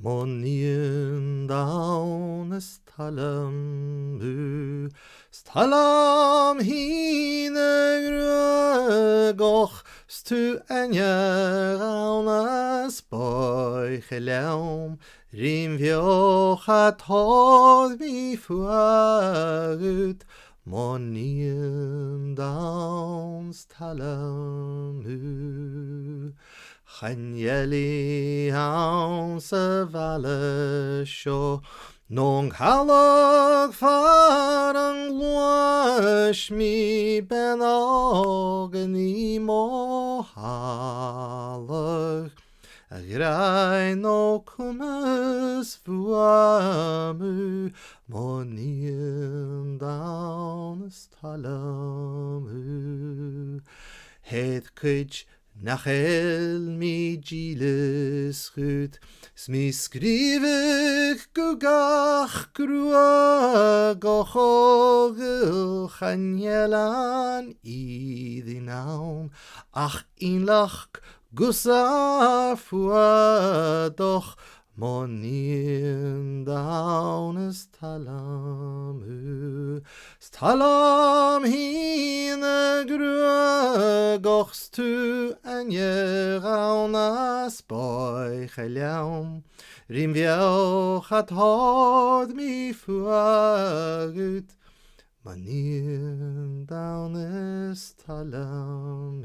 Monien down stalam hine grögoch stu enje raunas boichelem rim vjochat hod vi fuarut Monien down stalam Chanjeli haus a valle sho non halog farang luash mi ben ogni mohalog agrai no kumas vuamu monien down stalamu het kuj Nachel mi giles rut, smi skrivig gugach grua gochogel chanjelan idinaun, ach inlach gusa fua doch monien down stalam hine grua gochst tu en je raunas boichelem rim viochat hod mi fuagut monien down stalam